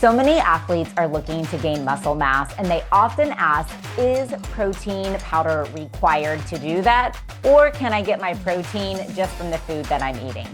So many athletes are looking to gain muscle mass, and they often ask, is protein powder required to do that? Or can I get my protein just from the food that I'm eating?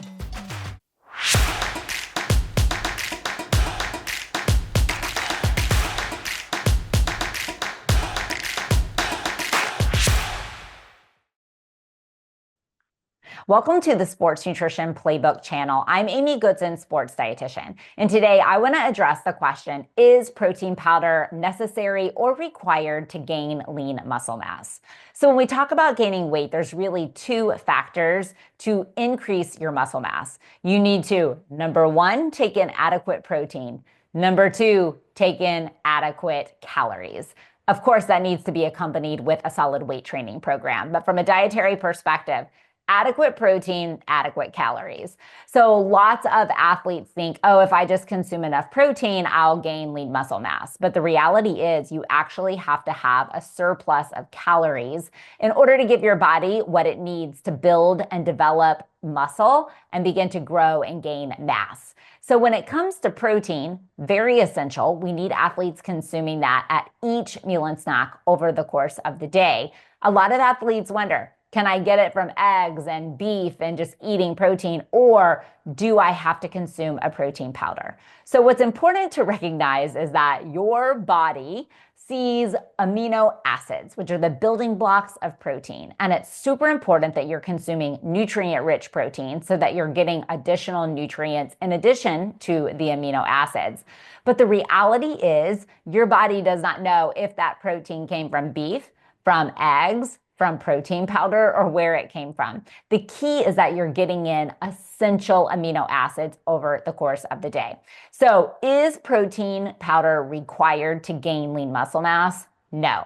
Welcome to the Sports Nutrition Playbook channel. I'm Amy Goodson, sports dietitian. And today I want to address the question, is protein powder necessary or required to gain lean muscle mass? So when we talk about gaining weight, there's really two factors to increase your muscle mass. You need to, number one, take in adequate protein. Number two, take in adequate calories. Of course, that needs to be accompanied with a solid weight training program. But from a dietary perspective, adequate protein, adequate calories. So lots of athletes think, oh, if I just consume enough protein, I'll gain lean muscle mass. But the reality is you actually have to have a surplus of calories in order to give your body what it needs to build and develop muscle and begin to grow and gain mass. So when it comes to protein, very essential. We need athletes consuming that at each meal and snack over the course of the day. A lot of athletes wonder, can I get it from eggs and beef and just eating protein, or do I have to consume a protein powder? So what's important to recognize is that your body sees amino acids, which are the building blocks of protein. And it's super important that you're consuming nutrient-rich protein so that you're getting additional nutrients in addition to the amino acids. But the reality is your body does not know if that protein came from beef, from eggs, from protein powder, or where it came from. The key is that you're getting in essential amino acids over the course of the day. So is protein powder required to gain lean muscle mass? No.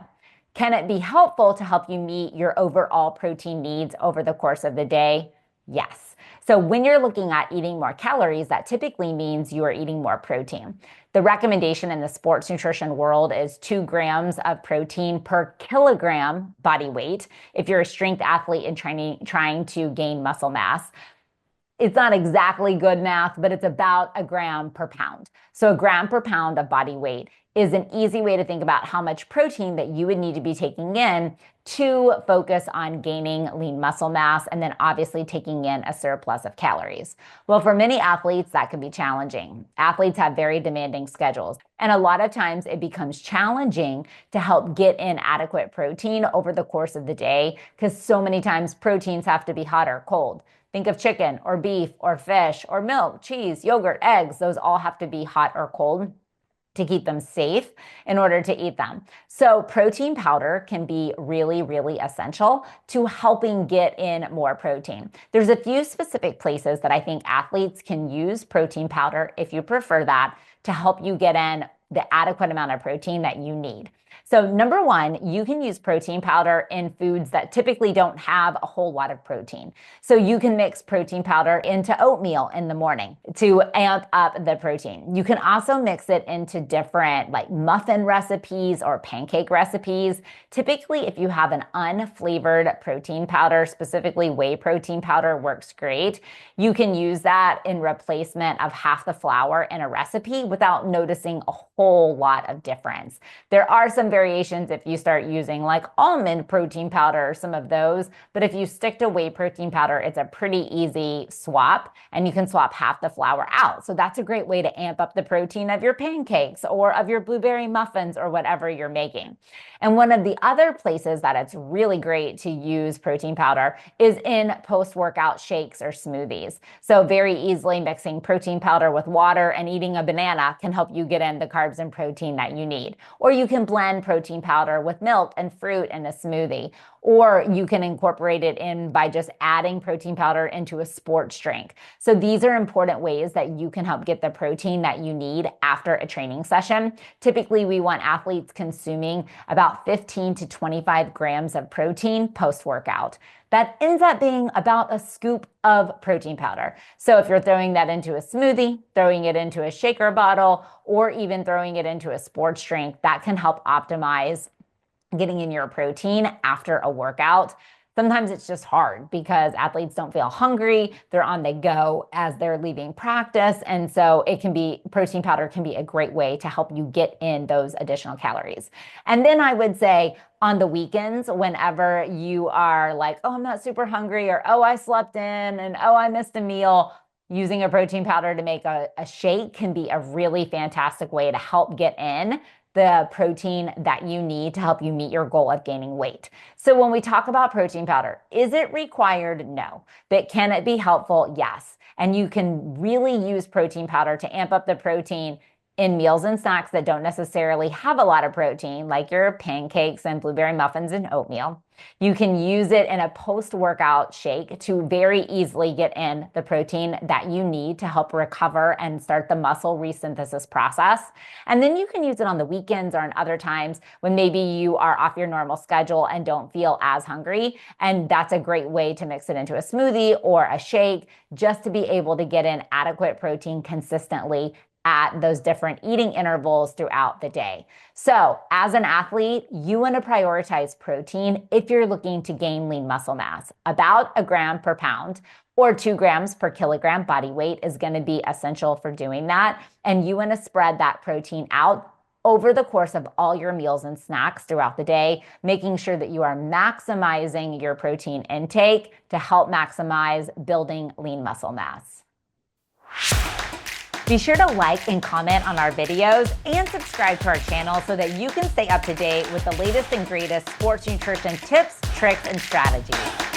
Can it be helpful to help you meet your overall protein needs over the course of the day? Yes. So when you're looking at eating more calories, that typically means you are eating more protein. The recommendation in the sports nutrition world is 2 grams of protein per kilogram body weight if you're a strength athlete and trying to gain muscle mass. It's not exactly good math, but it's about a gram per pound. So a gram per pound of body weight is an easy way to think about how much protein that you would need to be taking in to focus on gaining lean muscle mass and then obviously taking in a surplus of calories. Well, for many athletes, that can be challenging. Athletes have very demanding schedules, and a lot of times it becomes challenging to help get in adequate protein over the course of the day because so many times proteins have to be hot or cold. Think of chicken or beef or fish or milk, cheese, yogurt, eggs. Those all have to be hot or cold to keep them safe in order to eat them. So protein powder can be really, really essential to helping get in more protein. There's a few specific places that I think athletes can use protein powder, if you prefer that, to help you get in the adequate amount of protein that you need. So number one, you can use protein powder in foods that typically don't have a whole lot of protein. So you can mix protein powder into oatmeal in the morning to amp up the protein. You can also mix it into different like muffin recipes or pancake recipes. Typically, if you have an unflavored protein powder, specifically whey protein powder works great. You can use that in replacement of half the flour in a recipe without noticing a whole lot of difference. There are some variations if you start using like almond protein powder or some of those, but if you stick to whey protein powder, it's a pretty easy swap and you can swap half the flour out. So that's a great way to amp up the protein of your pancakes or of your blueberry muffins or whatever you're making. And one of the other places that it's really great to use protein powder is in post-workout shakes or smoothies. So very easily mixing protein powder with water and eating a banana can help you get in the carbs and protein that you need. Or you can blend protein powder with milk and fruit in a smoothie. Or you can incorporate it in by just adding protein powder into a sports drink. So these are important ways that you can help get the protein that you need after a training session. Typically, we want athletes consuming about 15 to 25 grams of protein post-workout. That ends up being about a scoop of protein powder. So if you're throwing that into a smoothie, throwing it into a shaker bottle, or even throwing it into a sports drink, that can help optimize getting in your protein after a workout. Sometimes it's just hard because athletes don't feel hungry. They're on the go as they're leaving practice. And so protein powder can be a great way to help you get in those additional calories. And then I would say on the weekends, whenever you are like, oh, I'm not super hungry, or oh, I slept in, and oh, I missed a meal, using a protein powder to make a shake can be a really fantastic way to help get in the protein that you need to help you meet your goal of gaining weight. So when we talk about protein powder, is it required? No. But can it be helpful? Yes. And you can really use protein powder to amp up the protein in meals and snacks that don't necessarily have a lot of protein, like your pancakes and blueberry muffins and oatmeal. You can use it in a post-workout shake to very easily get in the protein that you need to help recover and start the muscle resynthesis process. And then you can use it on the weekends or on other times when maybe you are off your normal schedule and don't feel as hungry. And that's a great way to mix it into a smoothie or a shake just to be able to get in adequate protein consistently at those different eating intervals throughout the day. So as an athlete, you want to prioritize protein if you're looking to gain lean muscle mass. About a gram per pound or 2 grams per kilogram body weight is going to be essential for doing that. And you want to spread that protein out over the course of all your meals and snacks throughout the day, making sure that you are maximizing your protein intake to help maximize building lean muscle mass. Be sure to like and comment on our videos and subscribe to our channel so that you can stay up to date with the latest and greatest sports nutrition tips, tricks, and strategies.